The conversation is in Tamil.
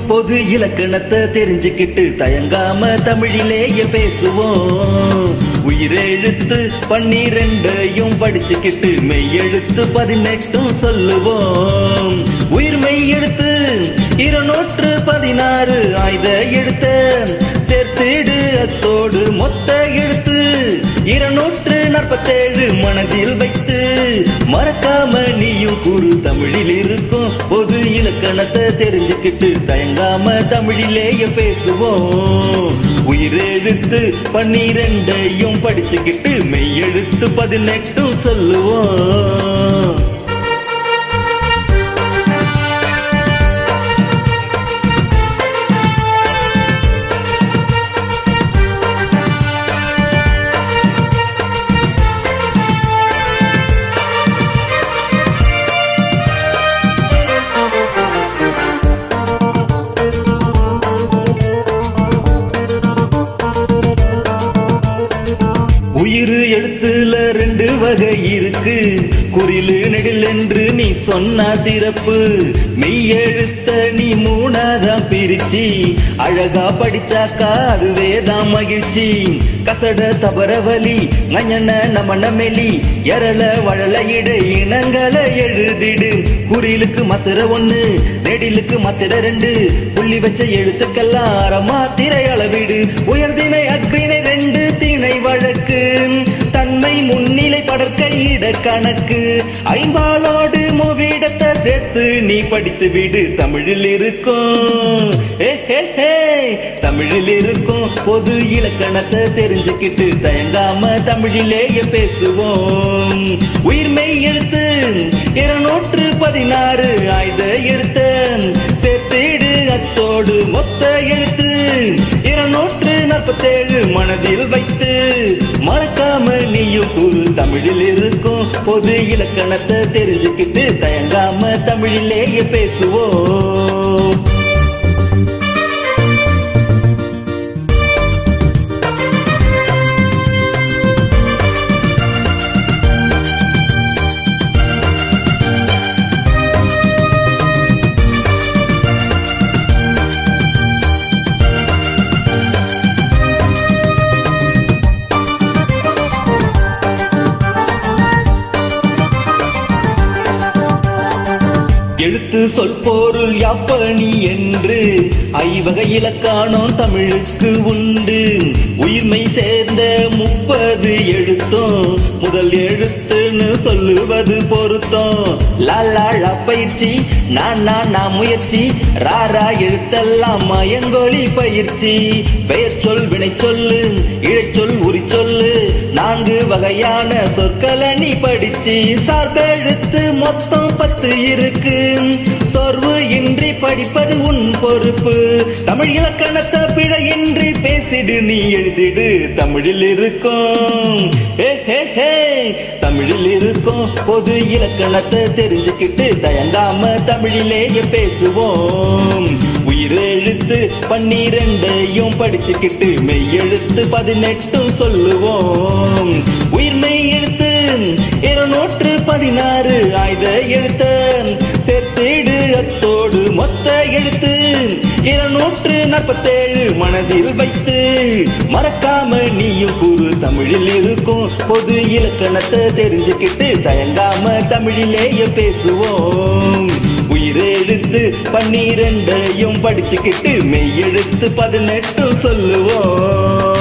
பொது இலக்கணத்தை தெரிஞ்சுக்கிட்டு தயங்காம தமிழிலேயே பேசுவோம். உயிரெழுத்து 12 படிச்சுக்கிட்டு மெய்யெழுத்து 18 சொல்லுவோம். உயிர் மெய்யெழுத்து 216 ஆய்த எழுத்த சேர்த்திடு அத்தோடு மொத்த எழுத்து 247 மனதில் வைத்து மறக்காம நீயும் கூறு தமிழில் இருக்கும் பொது இலக்கணத்தை தெரிஞ்சுக்கிட்டு தயங்காம தமிழிலேயே பேசுவோம். உயிரெழுத்து 12 படிச்சுக்கிட்டு மெய்யெழுத்து 18 சொல்லுவோம். உயிர் எழுத்துல 2 வகை இருக்கு, குறிலு நெடில் என்று நீ சொன்ன சிறப்பு. மெய்யெழுத்த நீ 3ஆதான் பிரிச்சி அழகா படிச்சாக்கா அதுவேதான் மகிழ்ச்சி. கசட தபரவலி நஞன நமனமெலி எரள வழல இடை இனங்களை எழுதிடு. குறிலுக்கு மாத்திர 1, நெடிலுக்கு மாத்திர 2, புள்ளி வச்ச எழுத்துக்கெல்லாம் அறமாத்திரை அளவிடு. உயர்தினை அக்ரிணை 2 திணை வழக்கு தன்மை முன்னிலை படற்கையிட கணக்கு. ஐம்பாலோடு மூவிடத்தை சேர்த்து நீ படித்து விடு தமிழில் இருக்கும். தமிழில் இருக்கும் பொது இலக்கணத்தை தெரிஞ்சுக்கிட்டு தயங்காம தமிழிலேயே பேசுவோம். உயிர்மெய் எழுத்து 216 ஆய்த எழுத்த சேர்த்திடு அத்தோடு மொத்த எழுத்து 247 மனதில் வைத்து மறக்காம நீயும் கூறு தமிழில் இருக்கும் பொது இலக்கணத்தை தெரிஞ்சுக்கிட்டு தயங்காம தமிழிலேயே பேசுவோம். எழுத்து சொல் பொருள் யாப்பணி என்று ஐவகை இலக்கணம் தமிழுக்கு உண்டு. உயிர்மை சேர்ந்த 30 எழுத்தும் முதல் எழுத்துன்னு சொல்லுவது பொருத்தம். லாலா பயிற்சி நான் முயற்சி ராரா எழுத்தெல்லாம் மயங்கொழி பயிற்சி. பெயர் சொல் வினை சொல்லு இழைச்சொல் உரி சொல்லு 4 வகையான சொற்களை நீ படிச்சு. சார்பெழுத்து மொத்தம் 10 இருக்கு, சோர்வு இன்றி படிப்பது உன் பொறுப்பு. தமிழ் இலக்கணத்தை பிழையின்றி பேசிடு நீ எழுதிடு தமிழில் இருக்கும். தமிழில் இருக்கும் பொது இலக்கணத்தை தெரிஞ்சுக்கிட்டு தயங்காம தமிழிலேயே பேசுவோம். உயிரெழுத்து 12 படிச்சுக்கிட்டு மெய்யெழுத்து 18 சொல்லுவோம். உயிர் மெய் எழுத்து 216 ஆய்த எழுத்த சேர்த்திடு அத்தோடு மொத்த எழுத்து 247 மனதில் வைத்து மறக்காம நீயும் கூறு தமிழில் இருக்கும் பொது இலக்கணத்தை தெரிஞ்சுக்கிட்டு தயங்காம தமிழிலேயே பேசுவோம். உயிரெழுத்து 12 படிச்சுக்கிட்டு மெய்யெழுத்து 18 சொல்லுவோம்.